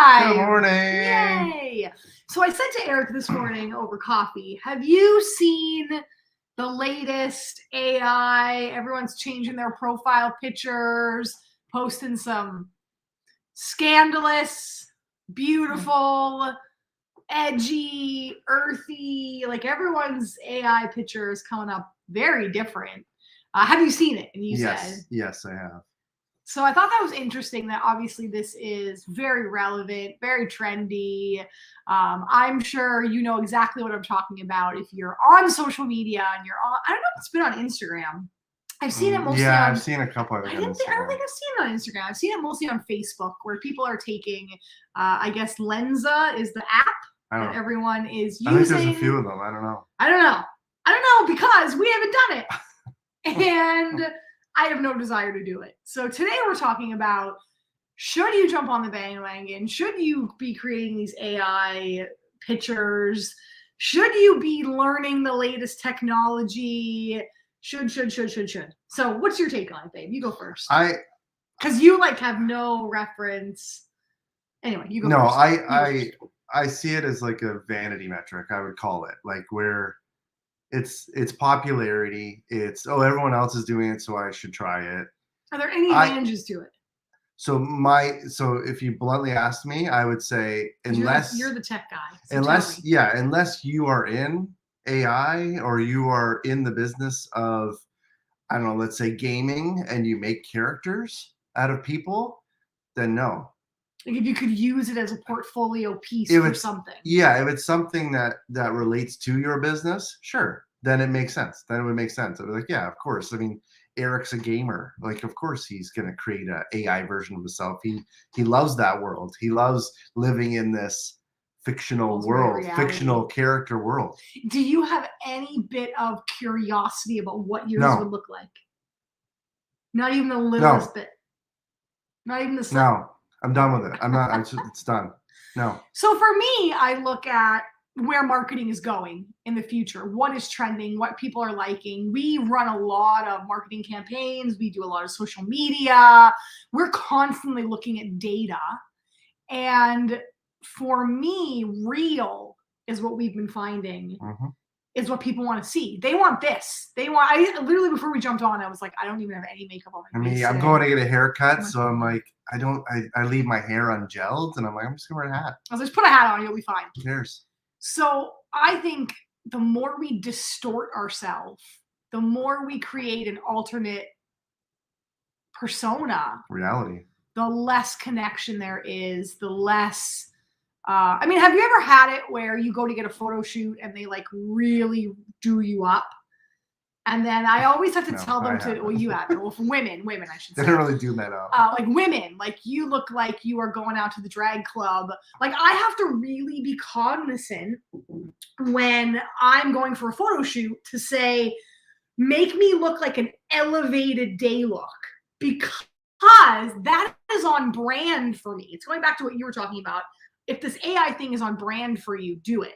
live. Good morning. Yay. So I said to Eric this morning over coffee, have you seen the latest AI? Everyone's changing their profile pictures, posting some scandalous, beautiful, edgy, earthy, like everyone's AI picture is coming up very different. Have you seen it? And you said, yes, I have. So I thought that was interesting that obviously this is very relevant, very trendy. I'm sure you know exactly what I'm talking about if you're on social media and you're on, I don't know if it's been on Instagram. I've seen it mostly on, I've seen a couple of it. I don't think I've seen it on Instagram. I've seen it mostly on Facebook where people are taking, I guess Lensa is the app that everyone is using. I think there's a few of them. I don't know. I don't know because we haven't done it. And I have no desire to do it. So today we're talking about, should you jump on the bandwagon? Should you be creating these AI pictures? Should you be learning the latest technology? Should. So what's your take on it, babe? You go first. Because you have no reference. Anyway, you go first. No, I see it as like a vanity metric, I would call it. Like where it's popularity. It's everyone else is doing it, so I should try it. Are there any advantages to it? So if you bluntly asked me, I would say unless you're the tech guy. So unless you are in AI or you are in the business of, I don't know, let's say gaming, and you make characters out of people, then no. Like if you could use it as a portfolio piece for something. Yeah, if it's something that relates to your business, sure, then it makes sense. Then it would make sense. I'd be like, yeah, of course. I mean, Eric's a gamer. Like, of course he's going to create an AI version of himself. He loves that world. He loves living in this fictional world, fictional character world. Do you have any bit of curiosity about what yours would look like? Not even the littlest bit? Not even the slightest? No. I'm done with it. I'm not. It's done. No. So for me, I look at where marketing is going in the future. What is trending? What people are liking? We run a lot of marketing campaigns. We do a lot of social media. We're constantly looking at data. And for me, real is what we've been finding. Mm-hmm. Is what people want to see. They want this. I literally, before we jumped on, I was like, I don't even have any makeup on my face. I'm going to get a haircut, so I'm like, I leave my hair ungelled, and I'm like, I'm just going to wear a hat. I was like, just put a hat on, you'll be fine. Who cares? So I think the more we distort ourselves, the more we create an alternate persona. Reality. The less connection there is, the less... have you ever had it where you go to get a photo shoot and they really do you up? And then I always have to tell them you have it. Well, for women, I should say. They don't really do that up. Women, you look like you are going out to the drag club. I have to really be cognizant when I'm going for a photo shoot to say, make me look like an elevated day look. Because that is on brand for me. It's going back to what you were talking about. If this AI thing is on brand for you, do it.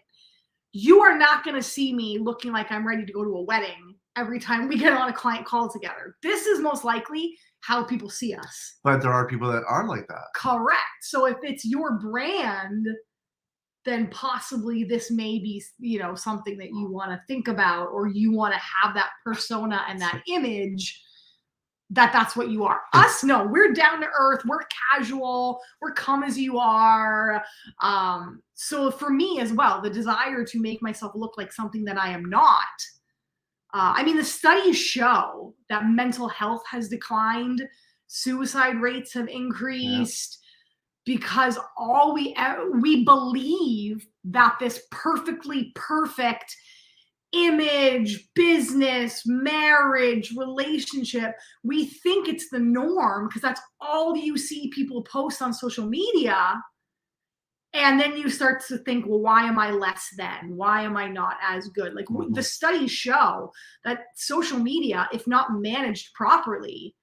You are not going to see me looking like I'm ready to go to a wedding every time we get on a client call together. This is most likely how people see us. But there are people that are like that. Correct. So if it's your brand, then possibly this may be, something that you want to think about, or you want to have that persona and that image that's what you are. Us, no, we're down to earth, we're casual, we're come as you are. So for me as well, the desire to make myself look like something that I am not. The studies show that mental health has declined, suicide rates have increased, because we believe that this perfectly perfect image, business, marriage, relationship, we think it's the norm because that's all you see people post on social media. And then you start to think, well, why am I less than? Why am I not as good? The studies show that social media, if not managed properly,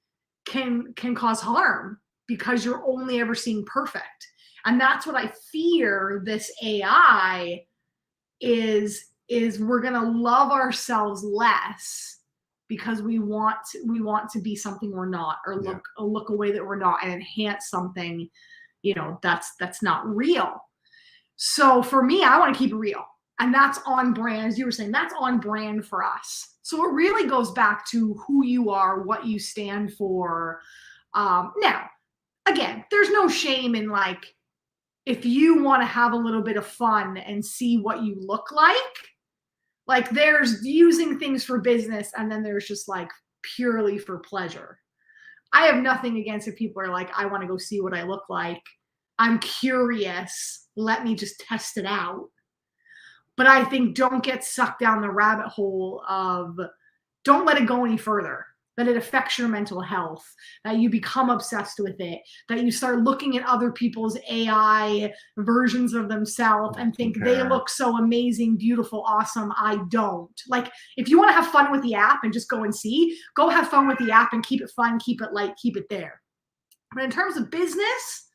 can cause harm because you're only ever seeing perfect. And that's what I fear this AI is we're going to love ourselves less because we want to be something we're not, or look a way that we're not, and enhance something that's not real. So for me, I want to keep it real. And that's on brand, as you were saying, that's on brand for us. So it really goes back to who you are, what you stand for. Now, again, there's no shame in like, if you want to have a little bit of fun and see what you look like there's using things for business and then there's just like purely for pleasure. I have nothing against if people are like, I want to go see what I look like. I'm curious. Let me just test it out. But I think don't get sucked down the rabbit hole of, don't let it go any further, that it affects your mental health, that you become obsessed with it, that you start looking at other people's AI versions of themselves and think they look so amazing, beautiful, awesome. I don't. Like, if you want to have fun with the app and just go and see, go have fun with the app and keep it fun, keep it light, keep it there. But in terms of business,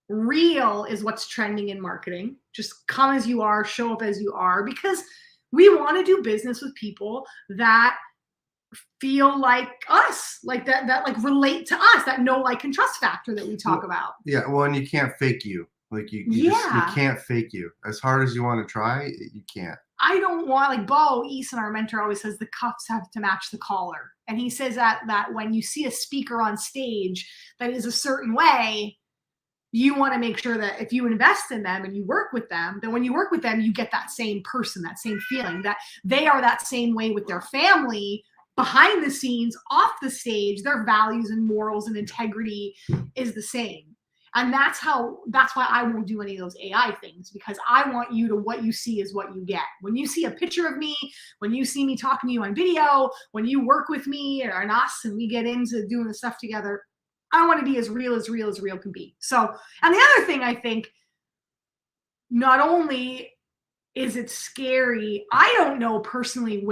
real is what's trending in marketing. Just come as you are, show up as you are, because we want to do business with people that feel like us, like that like relate to us, that know, like, and trust factor that we talk about. Yeah, well, and you can't fake you. Like you can't fake you. As hard as you want to try, you can't. I don't want, like, Bo Eason, our mentor, always says the cuffs have to match the collar. And he says that when you see a speaker on stage that is a certain way, you want to make sure that if you invest in them and you work with them, then when you work with them, you get that same person, that same feeling, that they are that same way with their family, behind the scenes, off the stage, their values and morals and integrity is the same. And that's why I won't do any of those AI things, because I want you to, what you see is what you get. When you see a picture of me, when you see me talking to you on video, when you work with me and us and we get into doing the stuff together, I want to be as real can be. So, and the other thing, I think, not only is it scary, I don't know personally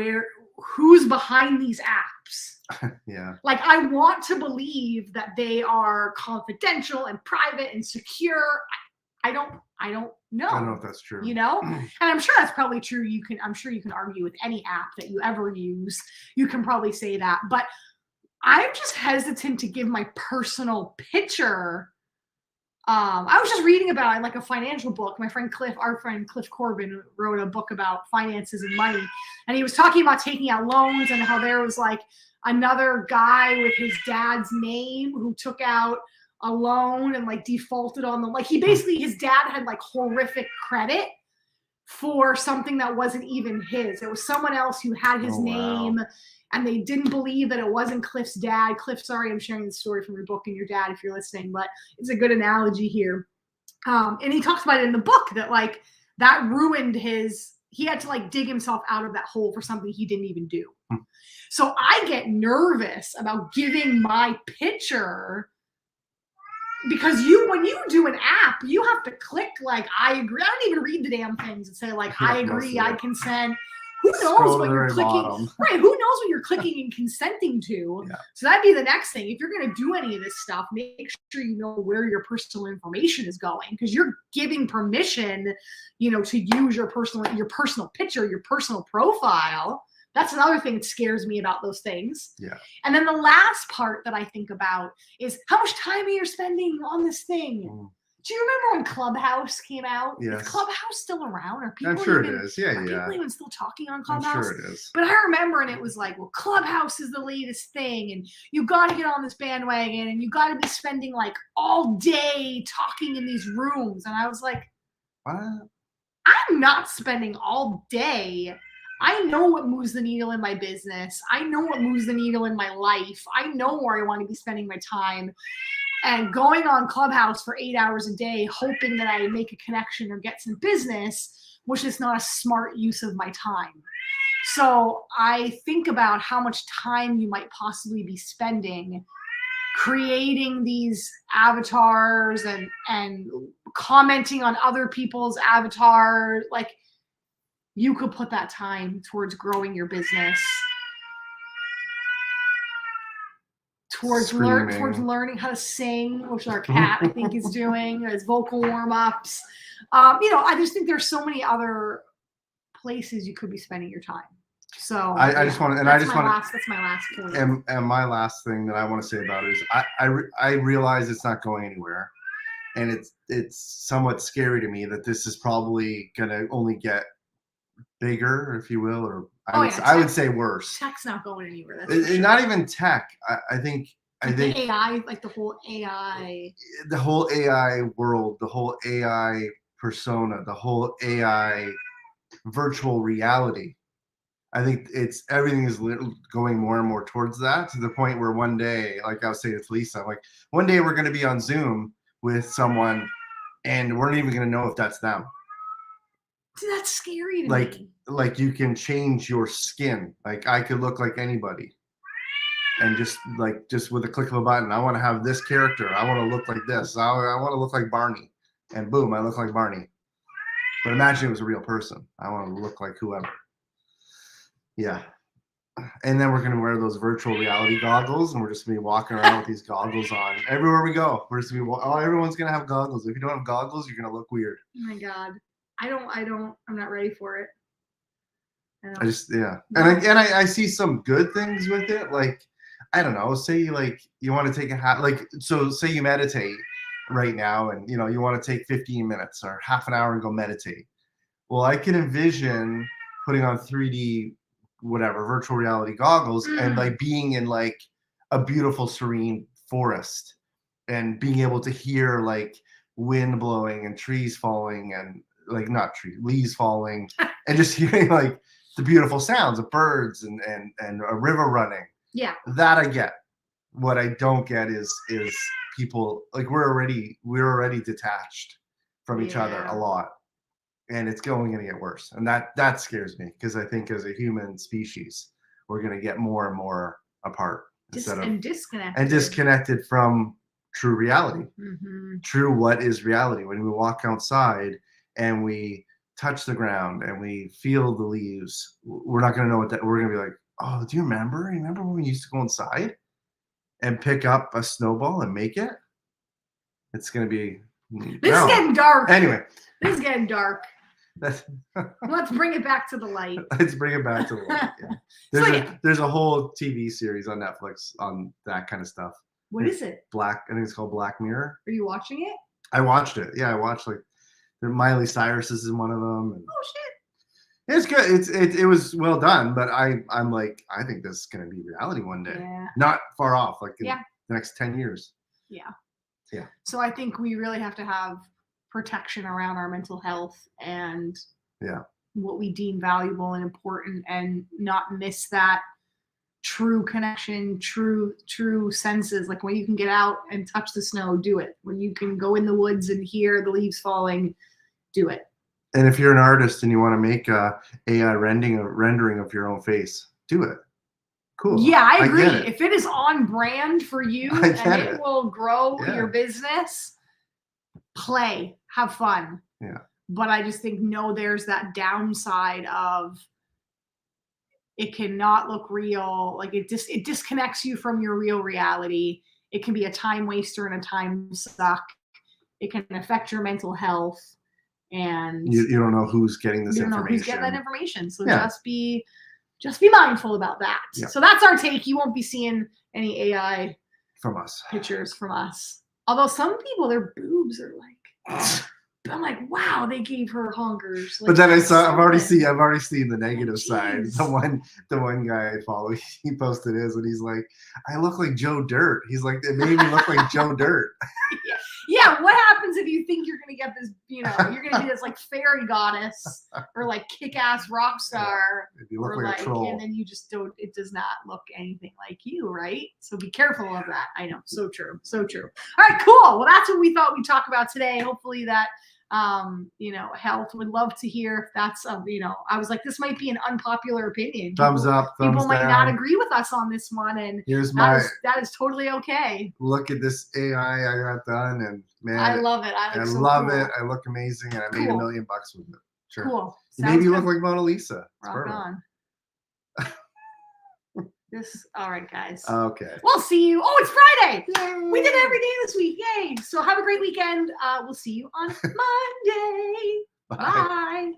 who's behind these apps. Yeah. Like, I want to believe that they are confidential and private and secure. I don't know. I don't know if that's true. And I'm sure that's probably true. I'm sure you can argue with any app that you ever use. You can probably say that, but I'm just hesitant to give my personal picture. I was just reading about it, like a financial book. Our friend Cliff Corbin wrote a book about finances and money. And he was talking about taking out loans and how there was like another guy with his dad's name who took out a loan and like defaulted on his dad had like horrific credit for something that wasn't even his. It was someone else who had his name. Wow. And they didn't believe that it wasn't Cliff's dad. Cliff, sorry, I'm sharing the story from your book and your dad if you're listening, but it's a good analogy here. And he talks about it in the book that like that ruined he had to like dig himself out of that hole for something he didn't even do. So I get nervous about giving my picture, because when you do an app, you have to click like, I agree. I don't even read the damn things and say like, I agree, I consent. Who knows what you're clicking? Right. Who knows what you're clicking and consenting to? Yeah. So that'd be the next thing. If you're going to do any of this stuff, make sure you know where your personal information is going, because you're giving permission, to use your personal picture, your personal profile. That's another thing that scares me about those things. Yeah. And then the last part that I think about is how much time are you spending on this thing? Do you remember when Clubhouse came out? Yes. Is Clubhouse still around? Are people I'm sure it is. Yeah, people even still talking on Clubhouse? I'm sure it is. But I remember, and it was like, well, Clubhouse is the latest thing, and you got to get on this bandwagon, and you got to be spending like all day talking in these rooms. And I was like, what? I'm not spending all day. I know what moves the needle in my business. I know what moves the needle in my life. I know where I want to be spending my time. And going on Clubhouse for 8 hours a day, hoping that I make a connection or get some business, was just not a smart use of my time. So I think about how much time you might possibly be spending creating these avatars and commenting on other people's avatars. Like, you could put that time towards growing your business, towards learning how to sing, which our cat I think is doing, as vocal warm-ups. I just think there's so many other places you could be spending your time. So that's my last point. And my last thing that I want to say about it is I realize it's not going anywhere. and it's somewhat scary to me that this is probably gonna only get bigger, if you will, or Oh, yeah, I would tech- say worse. Tech's not going anywhere. That's for sure. Not even tech. I think Like the AI, like the whole AI. the whole AI world, the whole AI persona, the whole AI virtual reality. I think everything is going more and more towards that, to the point where one day, like I was saying to Lisa, like one day we're going to be on Zoom with someone and we're not even going to know if that's them. See, that's scary to Like, me. like you can change your skin. Like I could look like anybody. And just with a click of a button, I want to have this character. I want to look like this. I want to look like Barney. And boom, I look like Barney. But imagine it was a real person. I want to look like whoever. Yeah. And then we're going to wear those virtual reality goggles, and we're just going to be walking around with these goggles on everywhere we go. We're just going to be, everyone's going to have goggles. If you don't have goggles, you're going to look weird. Oh my God. I'm not ready for it. I just, yeah. No. And I see some good things with it. Like, I don't know, say like you want to take so say you meditate right now, and you know, you want to take 15 minutes or half an hour and go meditate. Well, I can envision putting on 3D, whatever, virtual reality goggles and like being in like a beautiful, serene forest and being able to hear like wind blowing and trees falling and like not trees, leaves falling and just hearing like the beautiful sounds of birds and a river running. Yeah. That I get. What I don't get is people like we're already detached from each other a lot. And it's only going to get worse. And that scares me, because I think as a human species, we're going to get more and more apart disconnected from true reality. Mm-hmm. True, what is reality? When we walk outside and we touch the ground and we feel the leaves, we're not going to know what that. We're going to be like, oh, do you remember? Remember when we used to go inside and pick up a snowball and make it? It's going to be. This is getting dark. Anyway. This is getting dark. Let's bring it back to the light. Let's bring it back to the light. Yeah. There's a whole TV series on Netflix on that kind of stuff. What is it? I think it's called Black Mirror. Are you watching it? I watched it. Yeah, I watched like Miley Cyrus is in one of them. And oh shit. It's good. It was well done, but I'm like, I think this is gonna be reality one day. Yeah. Not far off, like in the next 10 years. Yeah. Yeah. So I think we really have to have protection around our mental health and what we deem valuable and important, and not miss that true connection, true senses. Like when you can get out and touch the snow, do it. When you can go in the woods and hear the leaves falling, do it. And if you're an artist and you want to make a AI rendering of your own face, do it. Cool. Yeah, I agree. If it is on brand for you and it will grow your business, play, have fun. Yeah. But I just think there's that downside of it cannot look real. Like it disconnects you from your real reality. It can be a time waster and a time suck. It can affect your mental health, and you don't know who's getting this information. You don't know who's getting that information. So just be mindful about that. Yeah. So that's our take. You won't be seeing any AI from us. Pictures from us. Although some people, their boobs are like, I'm like, wow, they gave her hungers. Like, but then I've already seen the negative side. The one guy I follow, he posted his, and he's like, I look like Joe Dirt. He's like, it made me look like Joe Dirt. Yeah. What happens if you think you're gonna get this? You're gonna be this like fairy goddess or like kick-ass rock star, you look like a troll, and then you just don't. It does not look anything like you, right? So be careful of that. I know, so true, so true. All right, cool. Well, that's what we thought we'd talk about today. Hopefully that. Health, would love to hear if that's I was like, this might be an unpopular opinion. Thumbs up, thumbs people might down. not agree with us on this one, and that is totally okay. Look at this AI I got done, and man, I love it. I love it. I look amazing, and I made $1 million with it. Sure. Cool. Maybe you look like Mona Lisa. Rock on. All right, guys. Okay. We'll see you. Oh, it's Friday. Yay. We did it every day this week. Yay. So have a great weekend. We'll see you on Monday. Bye.